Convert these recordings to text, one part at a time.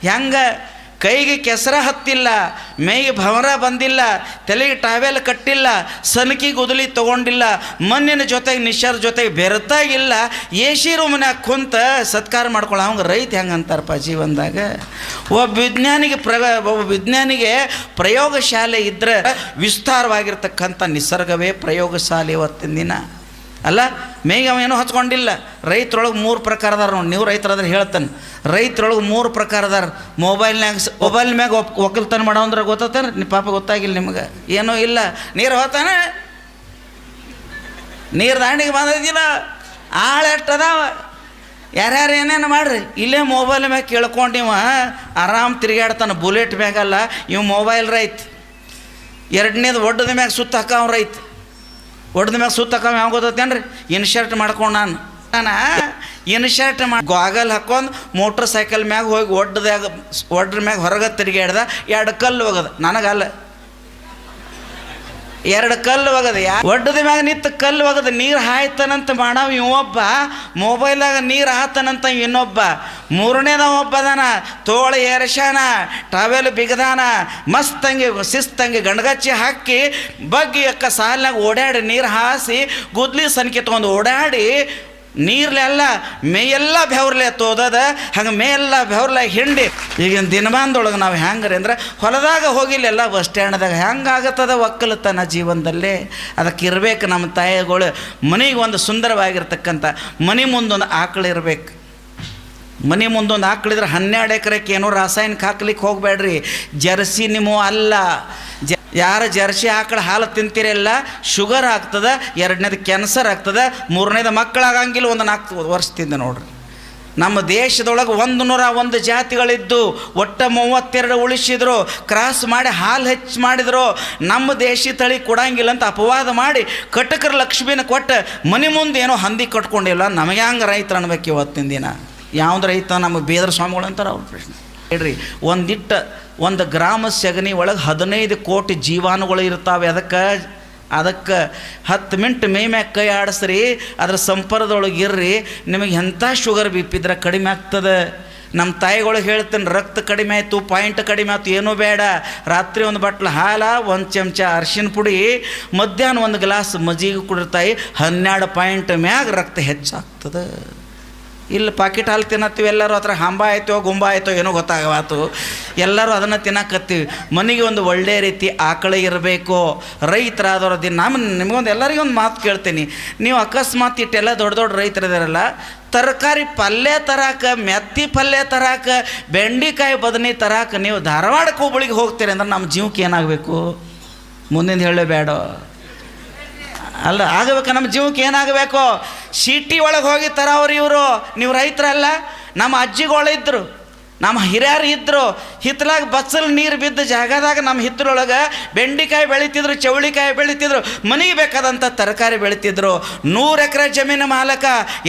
ಹೆಂಗೆ ಕೈಗೆ ಕೆಸರ ಹತ್ತಿಲ್ಲ, ಮೈಗೆ ಭವರ ಬಂದಿಲ್ಲ, ತಲೆಗೆ ಟಾವೆಲ್ ಕಟ್ಟಿಲ್ಲ, ಸನಕಿ ಗುದಲಿ ತೊಗೊಂಡಿಲ್ಲ, ಮಣ್ಣಿನ ಜೊತೆಗೆ ನಿಶರ್ ಜೊತೆಗೆ ಬೆರೆತಾಗಿಲ್ಲ, ಎ ಸಿ ರೂಮ್ನಾಗ ಕುಂತ ಸತ್ಕಾರ ಮಾಡ್ಕೊಳ್ಳೋ ಅವಂಗೆ ರೈತ ಹೆಂಗೆ ಅಂತಾರಪ್ಪ ಜೀವನದಾಗ. ಒಬ್ಬ ವಿಜ್ಞಾನಿಗೆ ಪ್ರಯೋಗಶಾಲೆ ಇದ್ದರೆ ವಿಸ್ತಾರವಾಗಿರ್ತಕ್ಕಂಥ ನಿಸರ್ಗವೇ ಪ್ರಯೋಗಶಾಲೆ ಇವತ್ತಿನ ದಿನ ಅಲ್ಲ. ಮೇಗೆ ಅವೇನೂ ಹಚ್ಕೊಂಡಿಲ್ಲ. ರೈತರೊಳಗೆ 3 ಪ್ರಕಾರ ಅದಾರ ನೋಡಿ. ನೀವು ರೈತರಾದ್ರೆ ಹೇಳ್ತಾನೆ, ರೈತರೊಳಗೆ 3 ಪ್ರಕಾರ ಅದಾರ. ಮೊಬೈಲ್ ಮ್ಯಾಗ ಒಕ್ಕಲ್ತನ ಮಾಡೋ ಅಂದ್ರೆ ಗೊತ್ತಾನೆ ನೀ ಪಾಪ ಗೊತ್ತಾಗಿಲ್ಲ ನಿಮ್ಗೆ, ಏನೂ ಇಲ್ಲ. ನೀರು ಹೋತಾನೆ, ನೀರು ದಾಂಡಿಗೆ ಬಂದಿಲ್ಲ, ಆಳು ಎಷ್ಟದಾವ, ಯಾರ್ಯಾರು ಏನೇನು ಮಾಡ್ರಿ. ಇಲ್ಲೇ ಮೊಬೈಲ್ ಮ್ಯಾಗ ಕೇಳ್ಕೊಂಡು ಇವ ಆರಾಮ್ ತಿರುಗಾಡ್ತಾನೆ. ಬುಲೆಟ್ ಮ್ಯಾಗಲ್ಲ, ಇವು ಮೊಬೈಲ್ ರೈತ. ಎರಡನೇದು ಒಡ್ಡದ ಮ್ಯಾಗ ಸುತ್ತ ಹಾಕವ ರೈತ. ಒಡ್ದ ಮ್ಯಾಗ ಸುತ್ತ ಹಾಕವ ಯಾವ ಗೊತ್ತೇನ್ರಿ? ಇನ್ಶರ್ಟ್ ಮಾಡ್ಕೊಂಡು ನಾನು ಇನ್ಶರ್ಟ್ ಮಾಡಿ ಗಾಗಲ್ ಹಾಕೊಂಡು ಮೋಟ್ರ್ ಸೈಕಲ್ ಮ್ಯಾಗ ಹೋಗಿ ಒಡ್ರ ಮ್ಯಾಗ ಹೊರಗೆ ತಿರುಗಾಡ್ದ. 2 ಕಲ್ಲು ಹೋಗದ, ನನಗಲ್ಲ 2 ಕಲ್ಲು ಹೋಗದ. ಒಡ್ಡದ ಮ್ಯಾಗ ನಿಂತು ಕಲ್ಲು ಹೋಗದ. ನೀರು ಹಾಯ್ತಾನಂತ ಮಾಡವ ಇವೊಬ್ಬ, ಮೊಬೈಲಾಗ ನೀರು ಹಾತಾನಂತ ಇನ್ನೊಬ್ಬ. 3ನೇದ ಒಬ್ಬದಾನ, ತೋಳ ಏರ್ಸಾನ, ಟವೆಲ್ ಬಿಗದಾನ, ಮಸ್ತಂಗಿ ಶಿಸ್ತಂಗಿ ಗಂಡಗಚ್ಚಿ ಹಾಕಿ ಬಗ್ಗಿ ಅಕ್ಕ ಸಾಲಿನಾಗ ಓಡಾಡಿ ನೀರು ಹಾಸಿ ಗುದ್ಲಿ ಸನ್ಕೆ ತೊಗೊಂಡು ಓಡಾಡಿ ನೀರ್ಲೆಲ್ಲ ಮೇಯೆಲ್ಲ ಬೆವ್ರಲೆ ತೋದದ. ಹಂಗೆ ಮೇಯೆಲ್ಲ ಬೆವ್ರಲೆ ಹಿಂಡಿ ಈಗಿನ ದಿನಮಾನದೊಳಗೆ ನಾವು ಹೆಂಗ್ರಿ ಅಂದ್ರೆ ಹೊಲದಾಗ ಹೋಗಿಲ್ಲ, ಎಲ್ಲ ಬಸ್ ಸ್ಟ್ಯಾಂಡ್ದಾಗ ಹೆಂಗಾಗತ್ತದ ಒಕ್ಕಲತನ ಜೀವನದಲ್ಲೇ. ಅದಕ್ಕೆ ಇರಬೇಕು ನಮ್ಮ ತಾಯಿಗಳು. ಮನೆಗೆ ಒಂದು ಸುಂದರವಾಗಿರ್ತಕ್ಕಂಥ ಮನೆ ಮುಂದೊಂದು ಆಕಳು ಇರಬೇಕು. ಮನೆ ಮುಂದೊಂದು ಆಕಳಿದ್ರೆ 12 ಎಕರೆಗೆ ಏನೋ ರಾಸಾಯನಿಕ ಹಾಕ್ಲಿಕ್ಕೆ ಹೋಗಬೇಡ್ರಿ. ಜರ್ಸಿ ನಿಮ್ಮು ಅಲ್ಲ. ಯಾರು ಜರ್ಸಿ ಆಕಳ ಹಾಲು ತಿಂತೀರಲ್ಲ ಶುಗರ್ ಆಗ್ತದೆ, 2ನೇದು ಕ್ಯಾನ್ಸರ್ ಆಗ್ತದೆ, 3ನೇದು ಮಕ್ಕಳಾಗಂಗಿಲ್ಲ. ಒಂದು 4 ವರ್ಷದಿಂದ ನೋಡ್ರಿ ನಮ್ಮ ದೇಶದೊಳಗೆ 101 ಜಾತಿಗಳಿದ್ದು ಒಟ್ಟು 32 ಉಳಿಸಿದ್ರು. ಕ್ರಾಸ್ ಮಾಡಿ ಹಾಲು ಹೆಚ್ಚು ಮಾಡಿದ್ರು. ನಮ್ಮ ದೇಶಿ ತಳಿ ಕೊಡಂಗಿಲ್ಲ ಅಂತ ಅಪವಾದ ಮಾಡಿ ಕಟಕರ ಲಕ್ಷ್ಮಿನ ಕೊಟ್ಟು ಮನೆ ಮುಂದೆ ಏನೋ ಹಂದಿ ಕಟ್ಕೊಂಡಿಲ್ಲ. ನಮಗೆ ಹಂಗೆ ರೈತರು ಅನ್ಬೇಕು ಇವತ್ತಿನ ದಿನ. ಯಾವ್ದು ರೈತ? ನಮಗೆ ಬೇದ್ರ ಸ್ವಾಮಿಗಳು ಅಂತಾರೆ ಅವ್ರ ಪ್ರಶ್ನೆ ಹೇಳ್ರಿ. ಒಂದು ಗ್ರಾಮ ಸಗಣಿ ಒಳಗೆ 15 ಕೋಟಿ ಜೀವಾಣುಗಳು ಇರ್ತಾವೆ. ಅದಕ್ಕೆ 10 ಮಿನಿಟ್ ಮೈ ಮ್ಯಾಗ ಕೈ ಆಡಿಸ್ರಿ, ಅದ್ರ ಸಂಪರ್ಕದೊಳಗೆ ಇರ್ರಿ, ನಿಮಗೆ ಎಂಥ ಶುಗರ್ ಬಿ ಪಿ ಇದ್ರೆ ಕಡಿಮೆ ಆಗ್ತದೆ. ನಮ್ಮ ತಾಯಿಗಳಿಗೆ ಹೇಳ್ತೇನೆ, ರಕ್ತ ಕಡಿಮೆ ಆಯಿತು, ಪಾಯಿಂಟ್ ಕಡಿಮೆ ಆಯ್ತು, ಏನೂ ಬೇಡ. ರಾತ್ರಿ 1 ಬಟ್ಲು ಹಾಲು, 1 ಚಮಚ ಅರಿಶಿನ ಪುಡಿ, ಮಧ್ಯಾಹ್ನ 1 ಗ್ಲಾಸ್ ಮಜ್ಜಿಗೆ ಕುಡಿರ್ತಾಯಿ, 12 ಪಾಯಿಂಟ್ ಮ್ಯಾಗ ರಕ್ತ ಹೆಚ್ಚಾಗ್ತದೆ. ಇಲ್ಲಿ ಪಾಕಿಟ್ ಹಾಲು ತಿನ್ನತ್ತೀವಿ ಎಲ್ಲರೂ. ಹತ್ರ ಹಂಬ ಆಯ್ತೋ ಗುಂಬ ಆಯ್ತೋ ಏನೋ ಗೊತ್ತಾಗವಾತು, ಎಲ್ಲರೂ ಅದನ್ನು ತಿನ್ನಕತ್ತೀವಿ. ಮನೆಗೆ ಒಂದು ಒಳ್ಳೆಯ ರೀತಿ ಆಕಳ ಇರಬೇಕು. ರೈತರಾದವ್ರ ದಿನ ನಿಮಗೊಂದು ಎಲ್ಲರಿಗೊಂದು ಮಾತು ಕೇಳ್ತೀನಿ. ನೀವು ಅಕಸ್ಮಾತ್ ಇಟ್ಟೆಲ್ಲ ದೊಡ್ಡ ರೈತರಿದಾರಲ್ಲ, ತರಕಾರಿ ಪಲ್ಯ ತರಾಕ, ಮೆತ್ತಿ ಪಲ್ಯ ತರಾಕ, ಬೆಂಡಿಕಾಯಿ ಬದನೆ ತರಾಕ ನೀವು ಧಾರವಾಡ ಹೋಬಳಿಗೆ ಹೋಗ್ತೀರಿ ಅಂದ್ರೆ ನಮ್ಮ ಜೀವಕ್ಕೆ ಏನಾಗಬೇಕು? ಮುಂದಿನ ಹೇಳಬೇಡ ಅಲ್ಲ, ಆಗಬೇಕು. ನಮ್ಮ ಜೀವಕ್ಕೆ ಏನಾಗಬೇಕು? ಸಿಟಿ ಒಳಗೆ ಹೋಗಿ ತರವ್ರು ಇವರು. ನೀವು ರೈತರಲ್ಲ. ನಮ್ಮ ಅಜ್ಜಿಗಳಿದ್ರು, ನಮ್ಮ ಹಿರಿಯರು ಇದ್ದರು. ಹಿತ್ತಲಾಗ ಬಚ್ಚಲು ನೀರು ಬಿದ್ದ ಜಾಗದಾಗ ನಮ್ಮ ಹಿತ್ತಲೊಳಗೆ ಬೆಂಡಿಕಾಯಿ ಬೆಳಿತಿದ್ರು, ಚೌಳಿಕಾಯಿ ಬೆಳಿತಿದ್ರು, ಮನೆಗೆ ಬೇಕಾದಂಥ ತರಕಾರಿ ಬೆಳಿತಿದ್ರು. 100 ಎಕರೆ ಜಮೀನು ಮಾಲಕ,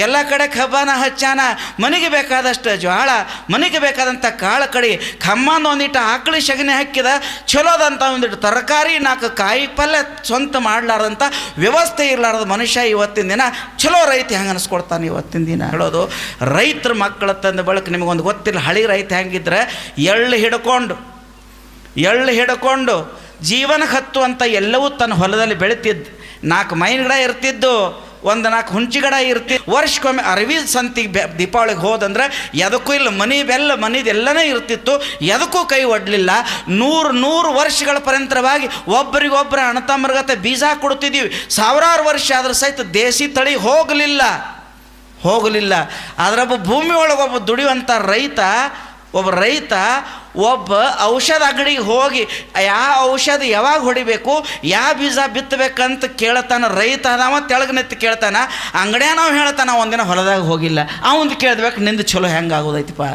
ಎಲ್ಲ ಕಡೆ ಕಬ್ಬಾನ ಹಚ್ಚಾನ, ಮನೆಗೆ ಬೇಕಾದಷ್ಟು ಜ್ವಾಳ, ಮನೆಗೆ ಬೇಕಾದಂಥ ಕಾಳು ಕಡಿ, ಖಮ್ಮಂದು ಒಂದಿಟ್ಟು ಆಕಳಿ ಸಗಣಿ ಹಾಕಿದ ಚಲೋದಂಥ ಒಂದಿಟ್ಟು ತರಕಾರಿ, 4 ಕಾಯಿ ಪಲ್ಯ ಸ್ವಂತ ಮಾಡಲಾರ್ದಂಥ ವ್ಯವಸ್ಥೆ ಇರಲಾರ್ದ ಮನುಷ್ಯ ಇವತ್ತಿನ ದಿನ ಚಲೋ ರೈತ ಹೆಂಗೆ ಅನಿಸ್ಕೊಡ್ತಾನೆ ಇವತ್ತಿನ ದಿನ ಹೇಳೋದು. ರೈತರ ಮಕ್ಕಳ ತಂದ ಬಳಕ ನಿಮಗೊಂದು ಗೊತ್ತಿಲ್ಲ. ಹಳಿ ರೈತ ಹೆಂಗಿದ್ರೆ ಎಳ್ಳು ಹಿಡ್ಕೊಂಡು ಜೀವನಕ್ಕೆ ಹತ್ತುವಂಥ ಎಲ್ಲವೂ ತನ್ನ ಹೊಲದಲ್ಲಿ ಬೆಳಿತಿದ್ದು. 4 ಮೈನ್ ಗಿಡ ಇರ್ತಿದ್ದು, 4 ಹುಂಚಿ ಗಿಡ ಇರ್ತಿದ್ದು. ವರ್ಷಕ್ಕೊಮ್ಮೆ ಅರವಿ ಸಂತಿಗೆ ದೀಪಾವಳಿಗೆ ಹೋದಂದ್ರೆ ಎದಕ್ಕೂ ಇಲ್ಲ, ಮನೆದೆಲ್ಲನೇ ಇರ್ತಿತ್ತು, ಎದಕ್ಕೂ ಕೈ ಒಡ್ಲಿಲ್ಲ. 100 ವರ್ಷಗಳ ಪರ್ಯಂತರವಾಗಿ ಒಬ್ಬರಿಗೊಬ್ಬರ ಅಣ್ಣತಮ್ಮರ್ಗತೆ ಬೀಜ ಕೊಡ್ತಿದ್ದೀವಿ. 1000 ವರ್ಷ ಆದ್ರೂ ಸಹಿತ ದೇಸಿ ತಳಿ ಹೋಗಲಿಲ್ಲ. ಅದರೊಬ್ಬ ಭೂಮಿ ಒಳಗೊಬ್ಬ ದುಡಿಯುವಂಥ ರೈತ ಒಬ್ಬ ಔಷಧ ಅಂಗಡಿಗೆ ಹೋಗಿ ಯಾವ ಔಷಧ ಯಾವಾಗ ಹೊಡಿಬೇಕು, ಯಾವ ಬೀಜ ಬಿತ್ತಬೇಕಂತ ಕೇಳ್ತಾನೆ. ರೈತ ಅದಾವ ತೆಳಗೆ ನೆತ್ತಿ ಕೇಳ್ತಾನೆ. ಅಂಗಡಿಯ ನಾವು ಹೇಳ್ತಾನೆ ಒಂದಿನ ಹೊಲದಾಗ ಹೋಗಿಲ್ಲ. ಅವಂದು ಕೇಳ್ಬೇಕು, ನಿಂದು ಚಲೋ ಹೆಂಗಾಗೋದೈತಿಪ್ಪ.